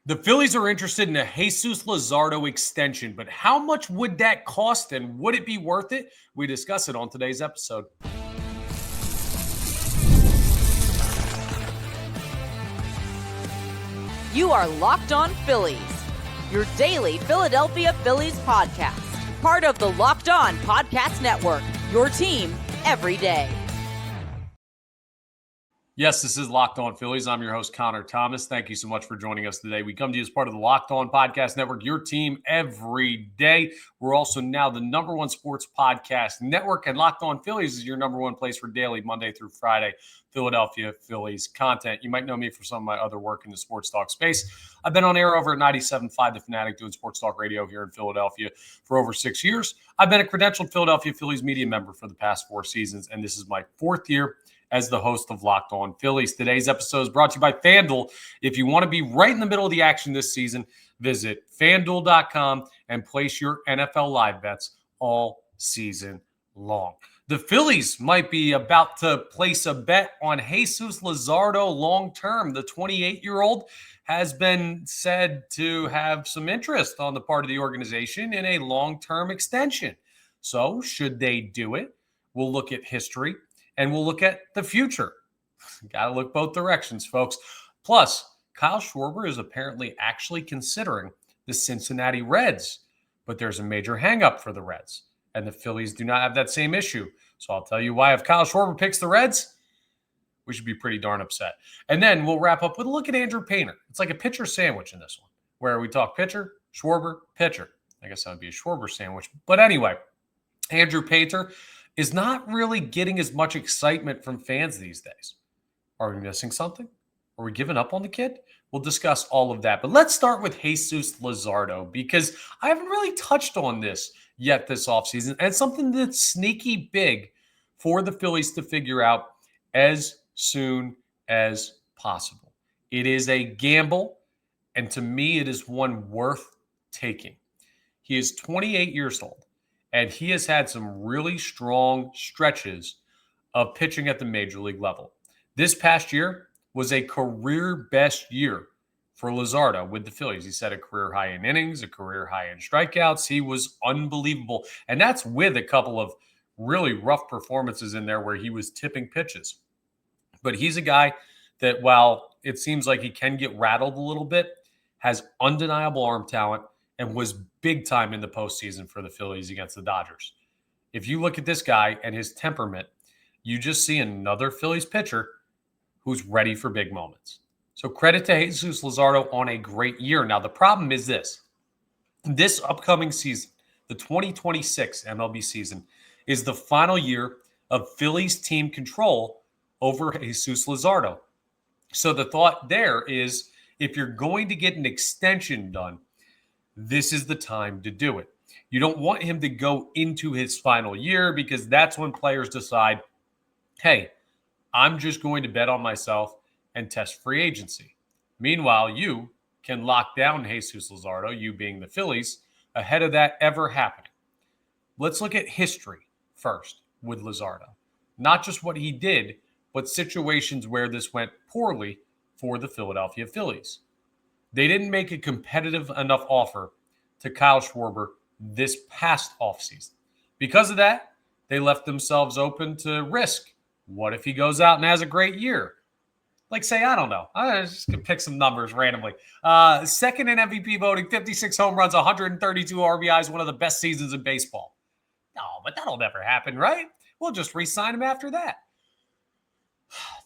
The Phillies are interested in a Jesus Luzardo extension, but how much would that cost and would it be worth it? We discuss it on today's episode. You are Locked On Phillies, your daily Philadelphia Phillies podcast. Part of the Locked On Podcast Network, your team every day. Yes, this is Locked On Phillies. I'm your host, Connor Thomas. Thank you so much for joining us today. We come to you as part of the Locked On Podcast Network, your team every day. We're also now the number one sports podcast network, and Locked On Phillies is your number one place for daily, Monday through Friday, Philadelphia Phillies content. You might know me for some of my other work in the sports talk space. I've been on air over at 97.5 The Fanatic doing sports talk radio here in Philadelphia for over 6 years. I've been a credentialed Philadelphia Phillies media member for the past 4 seasons, and this is my 4th year as the host of Locked On Phillies. Today's episode is brought to you by FanDuel. If you want to be right in the middle of the action this season, visit FanDuel.com and place your NFL live bets all season long. The Phillies might be about to place a bet on Jesus Luzardo long-term. The 28-year-old has been said to have some interest on the part of the organization in a long-term extension. So should they do it? We'll look at history. And we'll look at the future. Got to look both directions, folks. Plus, Kyle Schwarber is apparently actually considering the Cincinnati Reds. But there's a major hangup for the Reds. And the Phillies do not have that same issue. So I'll tell you why. If Kyle Schwarber picks the Reds, we should be pretty darn upset. And then we'll wrap up with a look at Andrew Painter. It's like a pitcher sandwich in this one, where we talk pitcher, Schwarber, pitcher. I guess that would be a Schwarber sandwich. But anyway, Andrew Painter is not really getting as much excitement from fans these days. Are we missing something? Are we giving up on the kid? We'll discuss all of that. But let's start with Jesus Luzardo, because I haven't really touched on this yet this offseason. And it's something that's sneaky big for the Phillies to figure out as soon as possible. It is a gamble, and to me, it is one worth taking. He is 28 years old. And he has had some really strong stretches of pitching at the major league level. This past year was a career best year for Luzardo with the Phillies. He set a career high in innings, a career high in strikeouts. He was unbelievable. And that's with a couple of really rough performances in there where he was tipping pitches. But he's a guy that, while it seems like he can get rattled a little bit, has undeniable arm talent and was big time in the postseason for the Phillies against the Dodgers. If you look at this guy and his temperament, you just see another Phillies pitcher who's ready for big moments. So credit to Jesus Luzardo on a great year. Now, the problem is this upcoming season, the 2026 MLB season, is the final year of Phillies team control over Jesus Luzardo. So the thought there is, if you're going to get an extension done, this is the time to do it. You don't want him to go into his final year, because that's when players decide, hey, I'm just going to bet on myself and test free agency. Meanwhile, you can lock down Jesus Luzardo, you being the Phillies, ahead of that ever happening. Let's look at history first with Luzardo. Not just what he did, but situations where this went poorly for the Philadelphia Phillies. They didn't make a competitive enough offer to Kyle Schwarber this past offseason. Because of that, they left themselves open to risk. What if he goes out and has a great year? Like, say, I don't know. I just could pick some numbers randomly. Second in MVP voting, 56 home runs, 132 RBIs, one of the best seasons in baseball. No, but that'll never happen, right? We'll just re-sign him after that.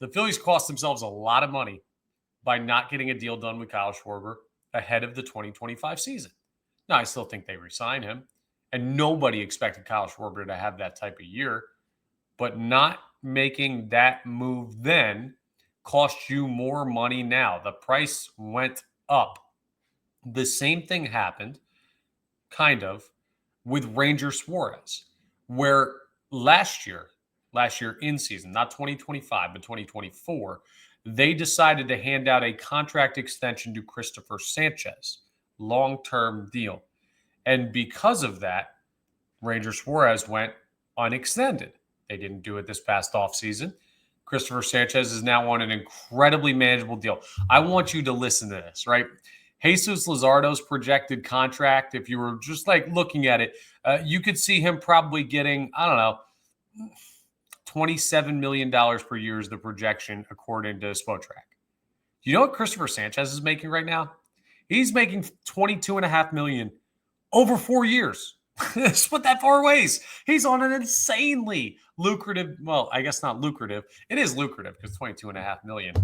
The Phillies cost themselves a lot of money by not getting a deal done with Kyle Schwarber ahead of the 2025 season. Now, I still think they re-sign him, and nobody expected Kyle Schwarber to have that type of year, but not making that move then cost you more money now. The price went up. The same thing happened, kind of, with Ranger Suárez, where last year in season, not 2025, but 2024, they decided to hand out a contract extension to Cristopher Sanchez, long-term deal. And because of that, Ranger Suárez went unextended. They didn't do it this past offseason. Cristopher Sanchez is now on an incredibly manageable deal. I want you to listen to this, right? Jesus Luzardo's projected contract, if you were just like looking at it, you could see him probably getting, I don't know, $27 million per year is the projection according to Spotrac. You know what Christopher Sanchez is making right now? He's making $22.5 million over 4 years. Split that 4 ways. He's on an insanely lucrative, well, I guess not lucrative. It is lucrative because $22.5 million.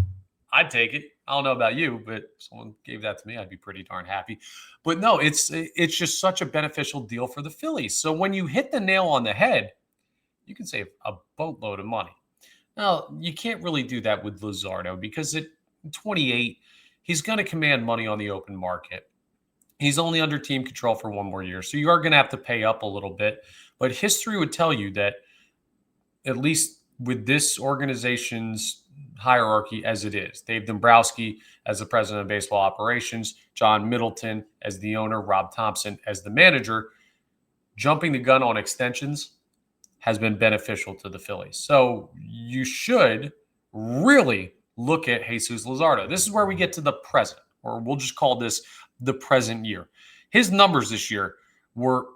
I'd take it. I don't know about you, but if someone gave that to me, I'd be pretty darn happy. But no, it's just such a beneficial deal for the Phillies. So when you hit the nail on the head, you can save a boatload of money. Now, you can't really do that with Luzardo because at 28, he's going to command money on the open market. He's only under team control for 1 more year. So you are going to have to pay up a little bit. But history would tell you that, at least with this organization's hierarchy as it is, Dave Dombrowski as the president of baseball operations, John Middleton as the owner, Rob Thompson as the manager, jumping the gun on extensions has been beneficial to the Phillies. So you should really look at Jesus Luzardo. This is where we get to the present, or we'll just call this the present year. His numbers this year were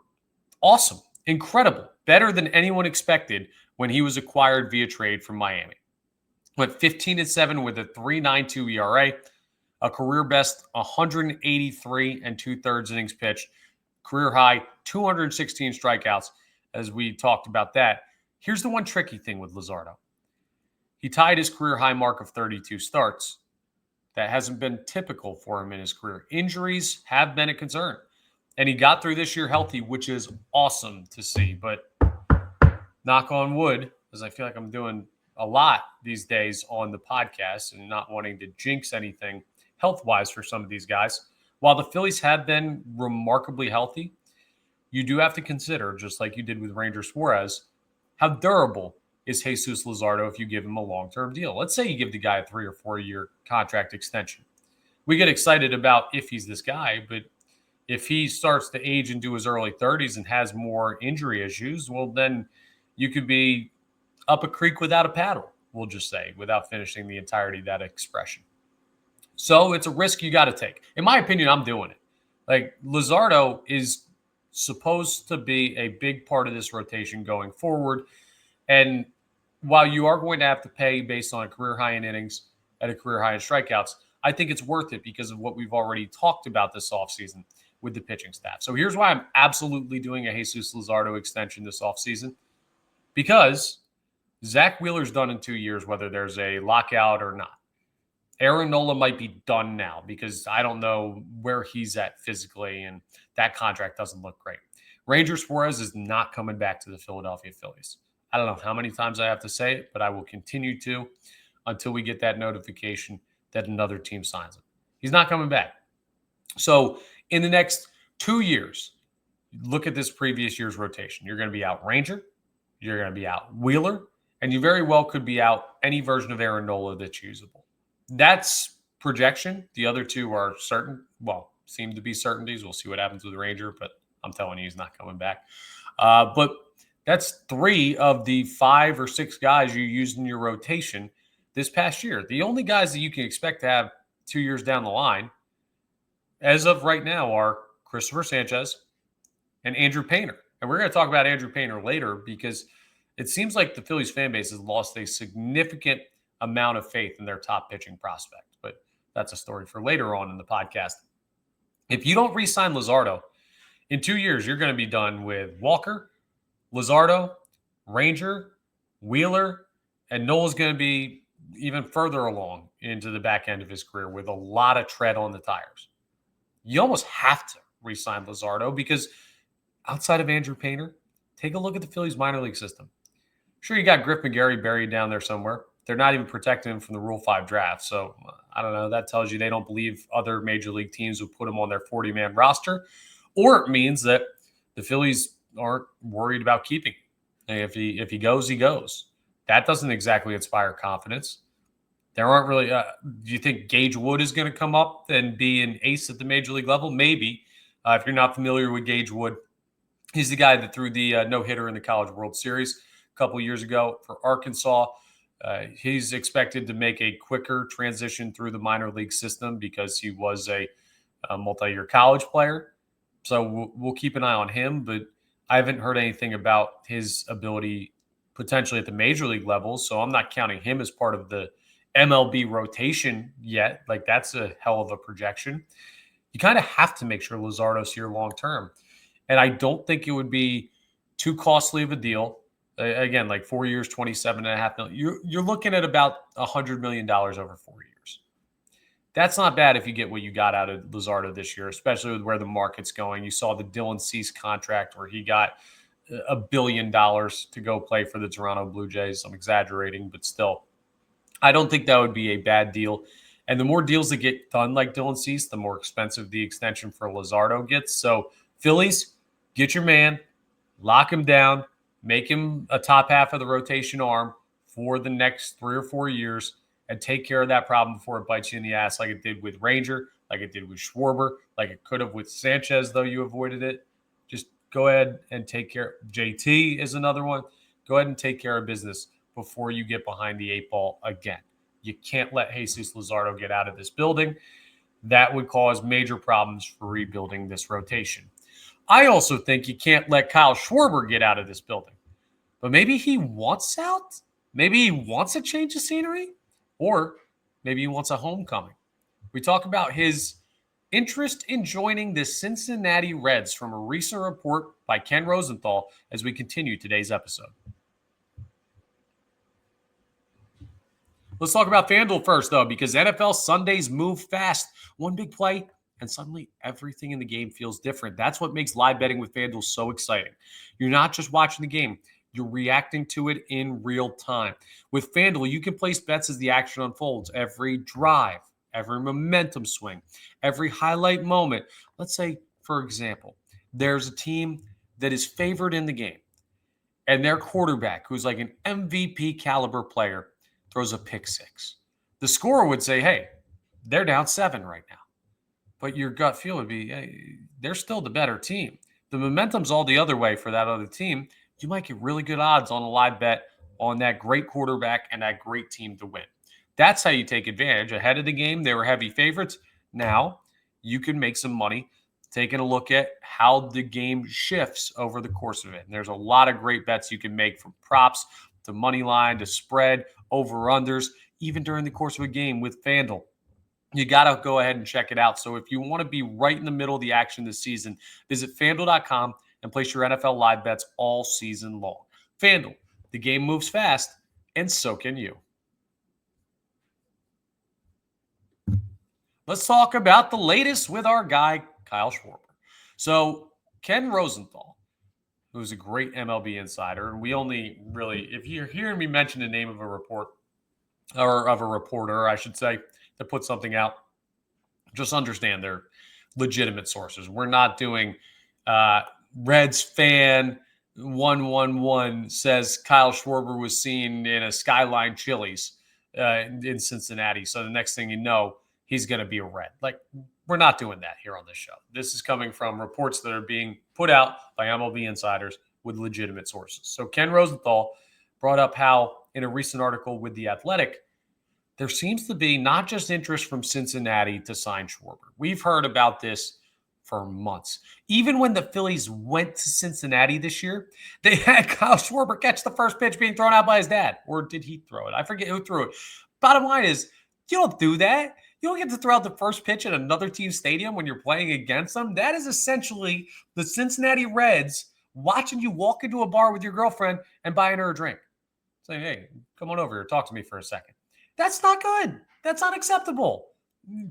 awesome, incredible, better than anyone expected when he was acquired via trade from Miami. Went 15-7 with a 3.92 ERA, a career best 183 and 2/3 innings pitched, career high 216 strikeouts. As we talked about that, here's the one tricky thing with Luzardo. He tied his career high mark of 32 starts. That hasn't been typical for him in his career. Injuries have been a concern. And he got through this year healthy, which is awesome to see. But knock on wood, as I feel like I'm doing a lot these days on the podcast and not wanting to jinx anything health-wise for some of these guys. While the Phillies have been remarkably healthy, you do have to consider, just like you did with Ranger Suárez, how durable is Jesus Luzardo if you give him a long-term deal. Let's say you give the guy a 3 or 4 year contract extension. We get excited about if he's this guy, but if he starts to age into his early 30s and has more injury issues, well, then you could be up a creek without a paddle, we'll just say, without finishing the entirety of that expression. So it's a risk you got to take. In my opinion, I'm doing it. Like, Luzardo is supposed to be a big part of this rotation going forward. And while you are going to have to pay based on a career high in innings and a career high in strikeouts, I think it's worth it because of what we've already talked about this offseason with the pitching staff. So here's why I'm absolutely doing a Jesus Luzardo extension this offseason. Because Zack Wheeler's done in 2 years, whether there's a lockout or not. Aaron Nola might be done now because I don't know where he's at physically, and that contract doesn't look great. Ranger Suárez is not coming back to the Philadelphia Phillies. I don't know how many times I have to say it, but I will continue to until we get that notification that another team signs him. He's not coming back. So in the next 2 years, look at this previous year's rotation. You're going to be out Ranger, you're going to be out Wheeler, and you very well could be out any version of Aaron Nola that's usable. That's projection. The other two are certain. Well, seem to be certainties. We'll see what happens with Ranger, but I'm telling you, he's not coming back. But that's 3 of the 5 or 6 guys you used in your rotation this past year. The only guys that you can expect to have 2 years down the line, as of right now, are Christopher Sanchez and Andrew Painter. And we're going to talk about Andrew Painter later because it seems like the Phillies fan base has lost a significant amount of faith in their top pitching prospect. But that's a story for later on in the podcast. If you don't re-sign Luzardo, in 2 years, you're going to be done with Walker, Luzardo, Ranger, Wheeler, and Nola's going to be even further along into the back end of his career with a lot of tread on the tires. You almost have to re-sign Luzardo because outside of Andrew Painter, take a look at the Phillies minor league system. Sure, you got Griff McGarry buried down there somewhere. They're not even protecting him from the Rule 5 draft. So, I don't know. That tells you they don't believe other major league teams would put him on their 40-man roster. Or it means that the Phillies aren't worried about keeping him. If he goes, he goes. That doesn't exactly inspire confidence. There aren't really do you think Gage Wood is going to come up and be an ace at the major league level? Maybe. If you're not familiar with Gage Wood, he's the guy that threw the no-hitter in the College World Series a couple years ago for Arkansas. He's expected to make a quicker transition through the minor league system because he was a a multi-year college player. So we'll keep an eye on him, but I haven't heard anything about his ability potentially at the major league level. So I'm not counting him as part of the MLB rotation yet. Like, that's a hell of a projection. You kind of have to make sure Luzardo's here long term. And I don't think it would be too costly of a deal. Again, like 4 years, $27.5 million. You're looking at about $100 million over 4 years. That's not bad if you get what you got out of Luzardo this year, especially with where the market's going. You saw the Dylan Cease contract where he got $1 billion to go play for the Toronto Blue Jays. I'm exaggerating, but still, I don't think that would be a bad deal. And the more deals that get done like Dylan Cease, the more expensive the extension for Luzardo gets. So Phillies, get your man, lock him down, make him a top half of the rotation arm for the next 3 or 4 years, and take care of that problem before it bites you in the ass, like it did with Ranger, like it did with Schwarber, like it could have with Sanchez, though you avoided it. Just go ahead and take care. JT is another one. Go ahead and take care of business before you get behind the 8 ball again. You can't let Jesus Luzardo get out of this building. That would cause major problems for rebuilding this rotation. I also think you can't let Kyle Schwarber get out of this building. But maybe he wants out. Maybe he wants a change of scenery. Or maybe he wants a homecoming. We talk about his interest in joining the Cincinnati Reds from a recent report by Ken Rosenthal as we continue today's episode. Let's talk about FanDuel first, though, because NFL Sundays move fast. One big play, and suddenly everything in the game feels different. That's what makes live betting with FanDuel so exciting. You're not just watching the game. You're reacting to it in real time. With FanDuel, you can place bets as the action unfolds. Every drive, every momentum swing, every highlight moment. Let's say, for example, there's a team that is favored in the game, and their quarterback, who's like an MVP caliber player, throws a pick six. The scorer would say, hey, they're down 7 right now. But your gut feel would be, hey, they're still the better team. The momentum's all the other way for that other team. You might get really good odds on a live bet on that great quarterback and that great team to win. That's how you take advantage. Ahead of the game, they were heavy favorites. Now you can make some money taking a look at how the game shifts over the course of it. And there's a lot of great bets you can make, from props to money line to spread, over-unders, even during the course of a game with FanDuel. You got to go ahead and check it out. So if you want to be right in the middle of the action this season, visit FanDuel.com and place your NFL live bets all season long. FanDuel, the game moves fast, and so can you. Let's talk about the latest with our guy, Kyle Schwarber. So Ken Rosenthal, who's a great MLB insider, and we only really, if you're hearing me mention the name of a report, or of a reporter, I should say, that put something out, just understand they're legitimate sources. We're not doing Reds fan 111 says Kyle Schwarber was seen in a Skyline Chili's in Cincinnati. So the next thing you know, he's going to be a Red. Like, we're not doing that here on this show. This is coming from reports that are being put out by MLB insiders with legitimate sources. So Ken Rosenthal brought up how, in a recent article with The Athletic, there seems to be not just interest from Cincinnati to sign Schwarber. We've heard about this for months. Even when the Phillies went to Cincinnati this year, they had Kyle Schwarber catch the first pitch being thrown out by his dad. Or did he throw it? I forget who threw it. Bottom line is, you don't do that. You don't get to throw out the first pitch at another team's stadium when you're playing against them. That is essentially the Cincinnati Reds watching you walk into a bar with your girlfriend and buying her a drink. Saying, hey, come on over here. Talk to me for a second. That's not good. That's unacceptable.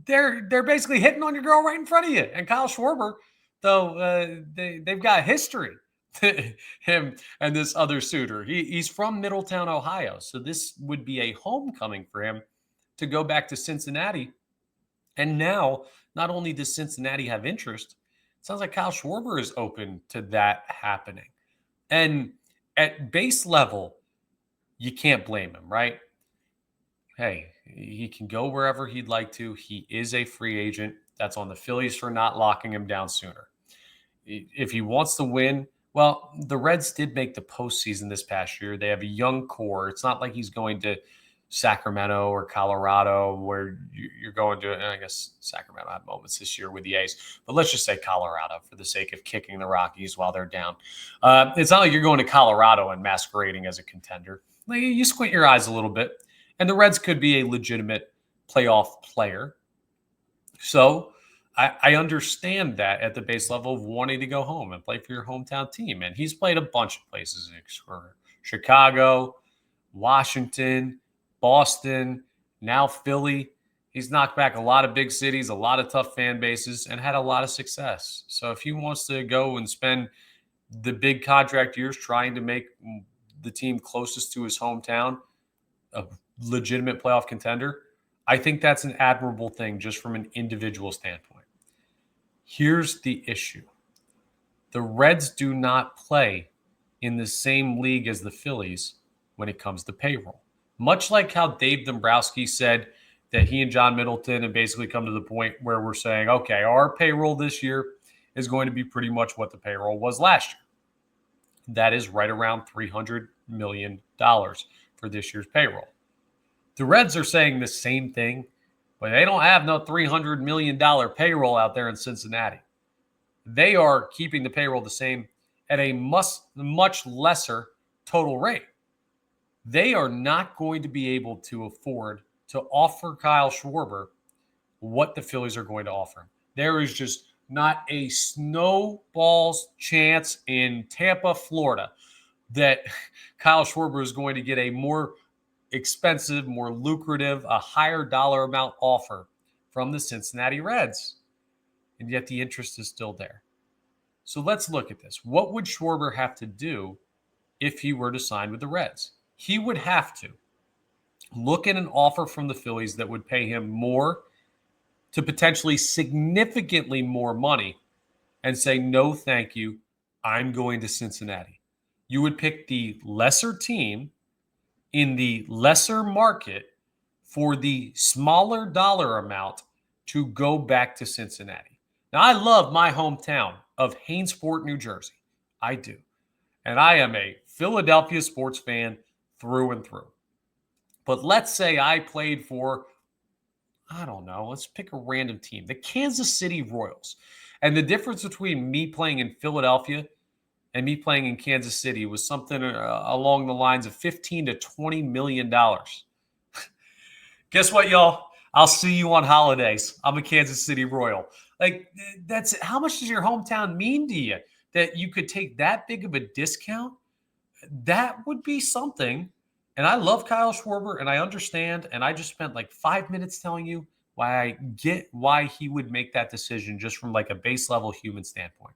They're basically hitting on your girl right in front of you. And Kyle Schwarber, though, they've got history. Him and this other suitor. He's from Middletown, Ohio. So this would be a homecoming for him to go back to Cincinnati. And now, not only does Cincinnati have interest, it sounds like Kyle Schwarber is open to that happening. And at base level, you can't blame him, right? Hey, he can go wherever he'd like to. He is a free agent. That's on the Phillies for not locking him down sooner. If he wants to win, well, the Reds did make the postseason this past year. They have a young core. It's not like he's going to Sacramento or Colorado, where you're going to, and I guess Sacramento had moments this year with the A's, but let's just say Colorado for the sake of kicking the Rockies while they're down. It's not like you're going to Colorado and masquerading as a contender. Like, you squint your eyes a little bit, and the Reds could be a legitimate playoff player. So I understand that at the base level of wanting to go home and play for your hometown team. And he's played a bunch of places, Chicago, Washington, Boston, now Philly. He's knocked back a lot of big cities, a lot of tough fan bases, and had a lot of success. So if he wants to go and spend the big contract years trying to make the team closest to his hometown a legitimate playoff contender, I think that's an admirable thing just from an individual standpoint. Here's the issue. The Reds do not play in the same league as the Phillies when it comes to payroll. Much like how Dave Dombrowski said that he and John Middleton have basically come to the point where we're saying, okay, our payroll this year is going to be pretty much what the payroll was last year. That is right around $300 million for this year's payroll. The Reds are saying the same thing, but they don't have no $300 million payroll out there in Cincinnati. They are keeping the payroll the same at a much lesser total rate. They are not going to be able to afford to offer Kyle Schwarber what the Phillies are going to offer him. There is just not a snowball's chance in Tampa, Florida, that Kyle Schwarber is going to get a more expensive, more lucrative, a higher dollar amount offer from the Cincinnati Reds. And yet the interest is still there. So let's look at this. What would Schwarber have to do if he were to sign with the Reds? He would have to look at an offer from the Phillies that would pay him more to potentially significantly more money and say, no, thank you. I'm going to Cincinnati. You would pick the lesser team in the lesser market for the smaller dollar amount to go back to Cincinnati. Now, I love my hometown of Hainesport, New Jersey. I do. And I am a Philadelphia sports fan through and through. But let's say I played for, I don't know, let's pick a random team, the Kansas City Royals. And the difference between me playing in Philadelphia and me playing in Kansas City was something along the lines of $15 to $20 million. Guess what, y'all? I'll see you on holidays. I'm a Kansas City Royal. Like, that's how much does your hometown mean to you that you could take that big of a discount? That would be something. And I love Kyle Schwarber, and I understand. And I just spent like 5 minutes telling you why I get why he would make that decision just from like a base level human standpoint.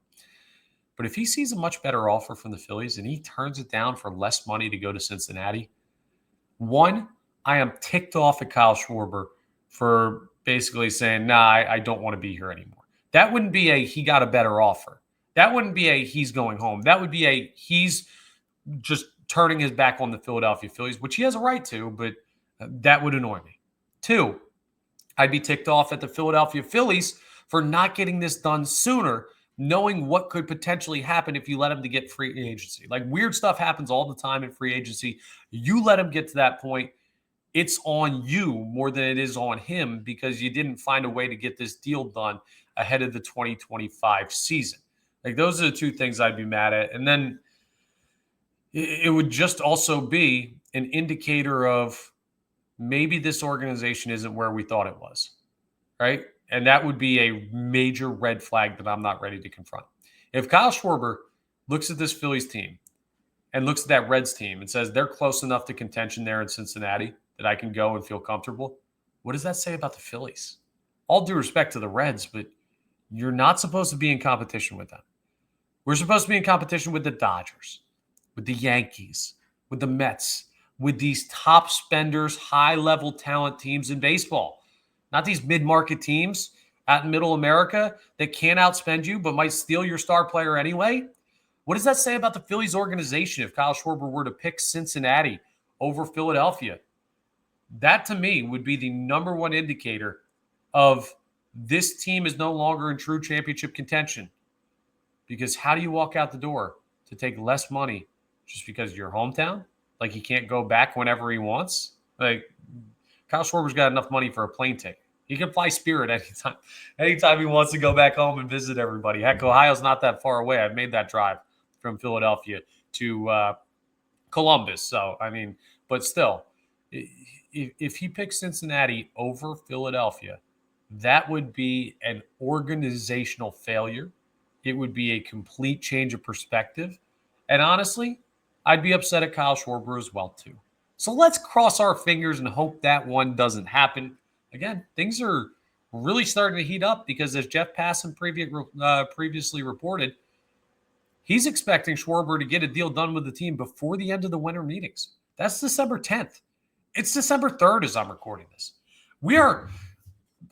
But if he sees a much better offer from the Phillies and he turns it down for less money to go to Cincinnati, one, I am ticked off at Kyle Schwarber for basically saying, nah, I don't want to be here anymore. That wouldn't be a he got a better offer. That wouldn't be a he's going home. That would be a he's just turning his back on the Philadelphia Phillies, which he has a right to, but that would annoy me. Two, I'd be ticked off at the Philadelphia Phillies for not getting this done sooner, knowing what could potentially happen if you let him to get free agency. Like, weird stuff happens all the time in free agency. You let him get to that point, it's on you more than it is on him because you didn't find a way to get this deal done ahead of the 2025 season. Like, those are the two things I'd be mad at. And then it would just also be an indicator of maybe this organization isn't where we thought it was, right? And that would be a major red flag that I'm not ready to confront. If Kyle Schwarber looks at this Phillies team and looks at that Reds team and says they're close enough to contention there in Cincinnati that I can go and feel comfortable, what does that say about the Phillies? All due respect to the Reds, but you're not supposed to be in competition with them. We're supposed to be in competition with the Dodgers, with the Yankees, with the Mets, with these top spenders, high-level talent teams in baseball. Not these mid-market teams out in middle America that can't outspend you but might steal your star player anyway. What does that say about the Phillies organization if Kyle Schwarber were to pick Cincinnati over Philadelphia? That, to me, would be the number one indicator of this team is no longer in true championship contention. Because how do you walk out the door to take less money just because of your hometown? Like, he can't go back whenever he wants? Like, Kyle Schwarber's got enough money for a plane ticket. He can fly Spirit anytime he wants to go back home and visit everybody. Heck, Ohio's not that far away. I've made that drive from Philadelphia to Columbus. So, I mean, but still, if he picks Cincinnati over Philadelphia, that would be an organizational failure. It would be a complete change of perspective. And honestly, I'd be upset at Kyle Schwarber as well, too. So let's cross our fingers and hope that one doesn't happen. Again, things are really starting to heat up because, as Jeff Passan previously reported, he's expecting Schwarber to get a deal done with the team before the end of the winter meetings. That's December 10th. It's December 3rd as I'm recording this. We are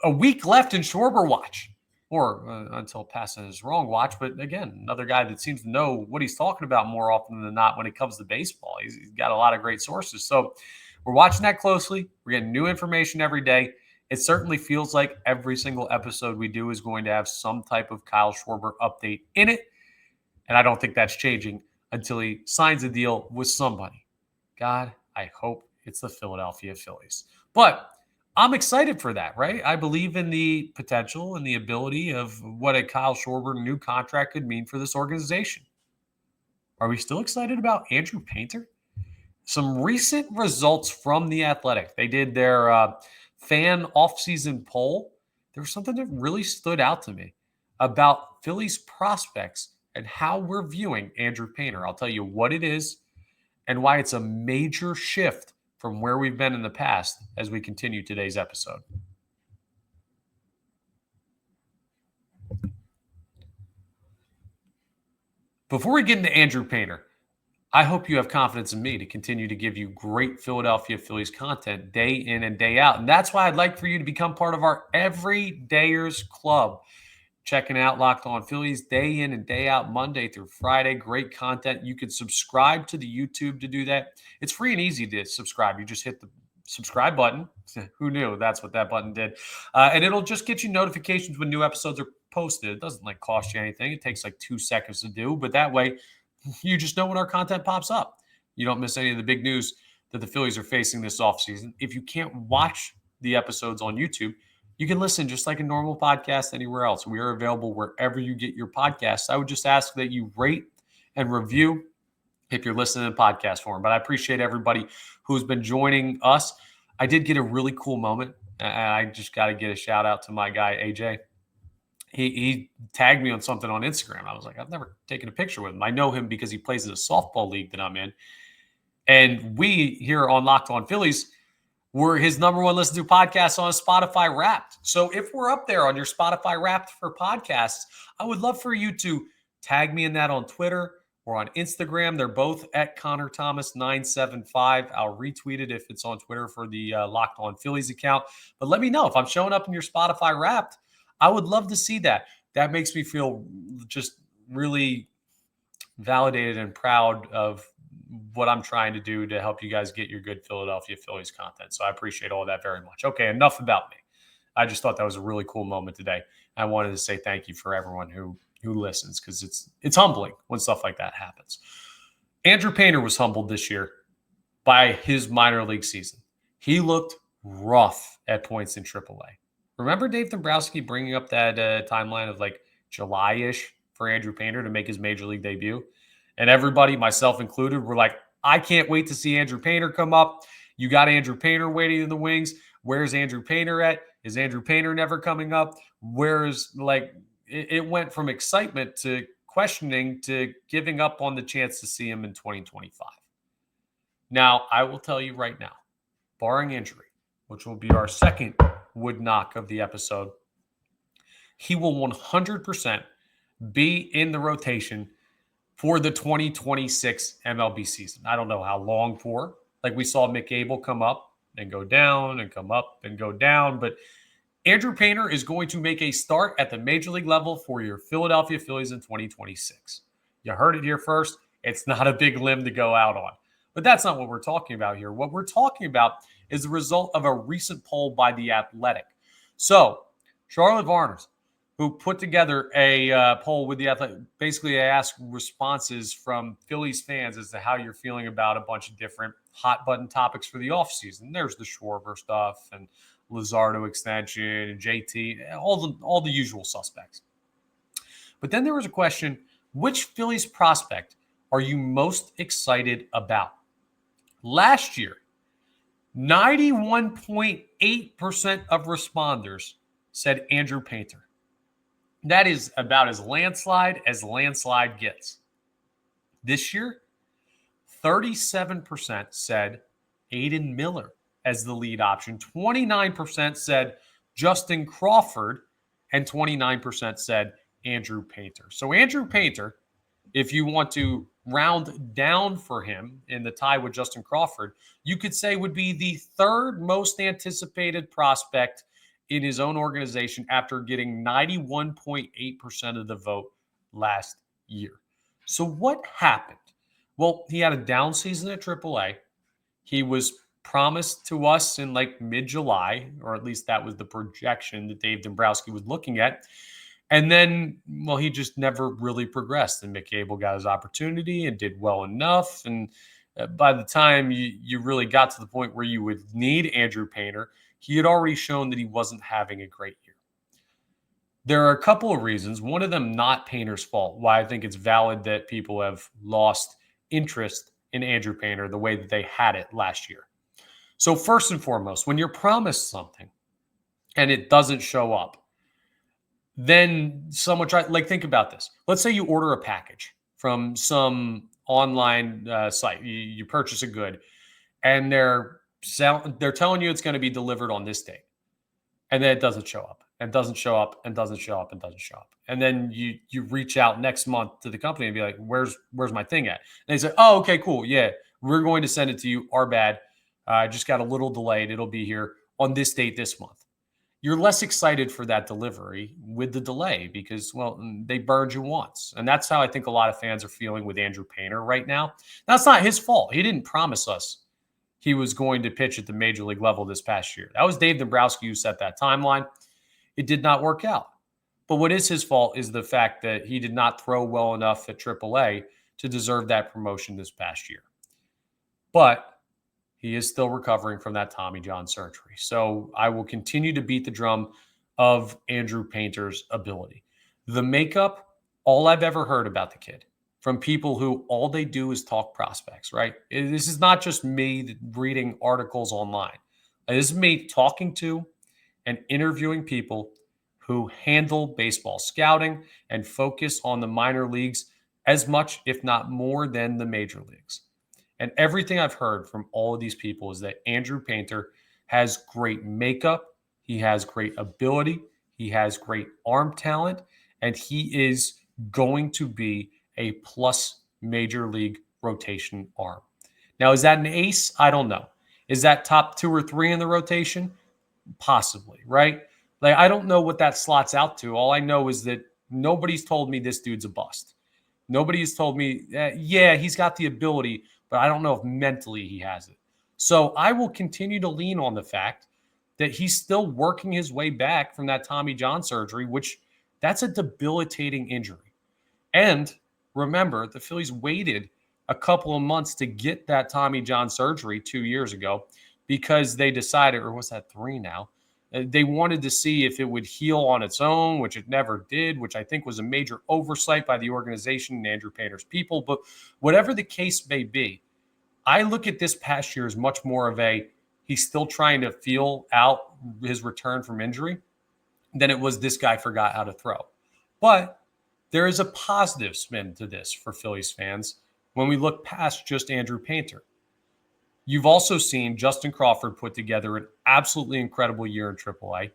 a week left in Schwarber watch, or until Passan is wrong watch. But again, another guy that seems to know what he's talking about more often than not when it comes to baseball. He's got a lot of great sources. So we're watching that closely. We're getting new information every day. It certainly feels like every single episode we do is going to have some type of Kyle Schwarber update in it. And I don't think that's changing until he signs a deal with somebody. God, I hope it's the Philadelphia Phillies. But I'm excited for that, right? I believe in the potential and the ability of what a Kyle Schwarber new contract could mean for this organization. Are we still excited about Andrew Painter? Some recent results from The Athletic. They did their fan offseason poll. There was something that really stood out to me about Phillies prospects and how we're viewing Andrew Painter. I'll tell you what it is and why it's a major shift from where we've been in the past as we continue today's episode. Before we get into Andrew Painter, I hope you have confidence in me to continue to give you great Philadelphia Phillies content day in and day out. And that's why I'd like for you to become part of our Everydayers Club. Checking out Locked On Phillies day in and day out, Monday through Friday. Great content. You can subscribe to the YouTube to do that. It's free and easy to subscribe. You just hit the subscribe button. Who knew that's what that button did? And it'll just get you notifications when new episodes are posted. It doesn't cost you anything. It takes 2 seconds to do, but that way you just know when our content pops up. You don't miss any of the big news that the Phillies are facing this offseason. If you can't watch the episodes on YouTube, you can listen just like a normal podcast anywhere else. We are available wherever you get your podcasts. I would just ask that you rate and review if you're listening in podcast form. But I appreciate everybody who's been joining us. I did get a really cool moment, and I just got to get a shout out to my guy, AJ. He tagged me on something on Instagram. I was like, I've never taken a picture with him. I know him because he plays in a softball league that I'm in. And we here on Locked On Phillies were his number one listened to podcast on Spotify Wrapped. So if we're up there on your Spotify Wrapped for podcasts, I would love for you to tag me in that on Twitter or on Instagram. They're both at Connor Thomas 975. I'll retweet it if it's on Twitter for the Locked On Phillies account. But let me know if I'm showing up in your Spotify Wrapped. I would love to see that. That makes me feel just really validated and proud of what I'm trying to do to help you guys get your good Philadelphia Phillies content. So I appreciate all that very much. Okay, enough about me. I just thought that was a really cool moment today. I wanted to say thank you for everyone who listens, because it's humbling when stuff like that happens. Andrew Painter was humbled this year by his minor league season. He looked rough at points in AAA. Remember Dave Dombrowski bringing up that timeline of July-ish for Andrew Painter to make his major league debut? And everybody, myself included, were like, I can't wait to see Andrew Painter come up. You got Andrew Painter waiting in the wings. Where's Andrew Painter at? Is Andrew Painter never coming up? It went from excitement to questioning to giving up on the chance to see him in 2025. Now, I will tell you right now, barring injury, which will be our second wood knock of the episode, he will 100% be in the rotation for the 2026 MLB season. I don't know how long for. We saw Mick Abel come up and go down and come up and go down. But Andrew Painter is going to make a start at the major league level for your Philadelphia Phillies in 2026. You heard it here first. It's not a big limb to go out on. But that's not what we're talking about here. What we're talking about is the result of a recent poll by The Athletic. So, Charlotte Varners, who put together a poll with the Athletic. Basically, I asked responses from Phillies fans as to how you're feeling about a bunch of different hot button topics for the offseason. There's the Schwarber stuff and Luzardo extension and JT, all the usual suspects. But then there was a question, which Phillies prospect are you most excited about? Last year, 91.8% of responders said Andrew Painter. That is about as landslide gets. This year, 37% said Aiden Miller as the lead option. 29% said Justin Crawford, and 29% said Andrew Painter. So Andrew Painter, if you want to round down for him in the tie with Justin Crawford, you could say would be the third most anticipated prospect in his own organization after getting 91.8% of the vote last year. So what happened? Well, he had a down season at AAA. He was promised to us in like mid-July, or at least that was the projection that Dave Dombrowski was looking at. And then, well, he just never really progressed. And Mick Abel got his opportunity and did well enough. And by the time you really got to the point where you would need Andrew Painter, he had already shown that he wasn't having a great year. There are a couple of reasons, one of them not Painter's fault, why I think it's valid that people have lost interest in Andrew Painter the way that they had it last year. So first and foremost, when you're promised something and it doesn't show up, then someone think about this. Let's say you order a package from some online site. You purchase a good, and they're telling you it's going to be delivered on this date, and then it doesn't show up, and doesn't show up, and doesn't show up, and doesn't show up. And then you reach out next month to the company and be like, "Where's my thing at?" And they say, "Oh, okay, cool, yeah, we're going to send it to you. Our bad. Just got a little delayed. It'll be here on this date this month." You're less excited for that delivery with the delay because, well, they burned you once. And that's how I think a lot of fans are feeling with Andrew Painter right now. That's not his fault. He didn't promise us he was going to pitch at the major league level this past year. That was Dave Dombrowski who set that timeline. It did not work out. But what is his fault is the fact that he did not throw well enough at AAA to deserve that promotion this past year. But he is still recovering from that Tommy John surgery. So I will continue to beat the drum of Andrew Painter's ability. The makeup, all I've ever heard about the kid from people who all they do is talk prospects, right? This is not just me reading articles online. This is me talking to and interviewing people who handle baseball scouting and focus on the minor leagues as much, if not more, than the major leagues. And everything I've heard from all of these people is that Andrew Painter has great makeup, he has great ability, he has great arm talent, and he is going to be a plus major league rotation arm. Now, is that an ace? I don't know. Is that top 2 or 3 in the rotation? Possibly, right? Like, I don't know what that slots out to. All I know is that nobody's told me this dude's a bust. Nobody's told me, yeah, he's got the ability, but I don't know if mentally he has it. So I will continue to lean on the fact that he's still working his way back from that Tommy John surgery, which that's a debilitating injury. And remember, the Phillies waited a couple of months to get that Tommy John surgery 2 years ago because they decided, or was that 3 now? They wanted to see if it would heal on its own, which it never did, which I think was a major oversight by the organization and Andrew Painter's people. But whatever the case may be, I look at this past year as much more of he's still trying to feel out his return from injury than it was this guy forgot how to throw. But there is a positive spin to this for Phillies fans when we look past just Andrew Painter. You've also seen Justin Crawford put together an absolutely incredible year in AAA.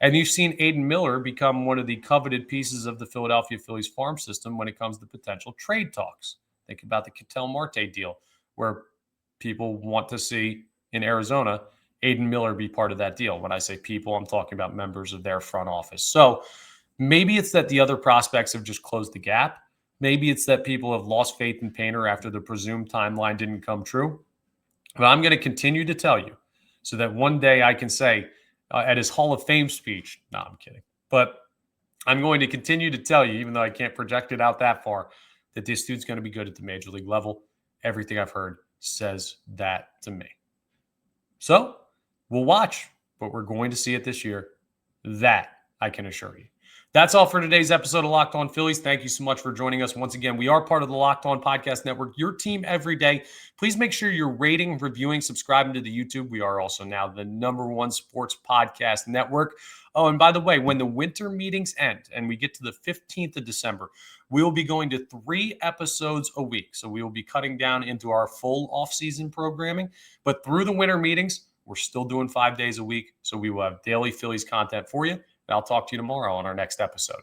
And you've seen Aiden Miller become one of the coveted pieces of the Philadelphia Phillies farm system when it comes to potential trade talks. Think about the Ketel Marte deal, where people want to see in Arizona Aiden Miller be part of that deal. When I say people, I'm talking about members of their front office. So maybe it's that the other prospects have just closed the gap. Maybe it's that people have lost faith in Painter after the presumed timeline didn't come true. But I'm going to continue to tell you so that one day I can say at his Hall of Fame speech, no, I'm kidding. But I'm going to continue to tell you, even though I can't project it out that far, that this dude's going to be good at the major league level. Everything I've heard says that to me. So we'll watch, but we're going to see it this year. That I can assure you. That's all for today's episode of Locked On Phillies. Thank you so much for joining us. Once again, we are part of the Locked On Podcast Network, your team every day. Please make sure you're rating, reviewing, subscribing to the YouTube. We are also now the #1 sports podcast network. Oh, and by the way, when the winter meetings end and we get to the 15th of December, we will be going to 3 episodes a week. So we will be cutting down into our full off-season programming. But through the winter meetings, we're still doing 5 days a week. So we will have daily Phillies content for you. And I'll talk to you tomorrow on our next episode.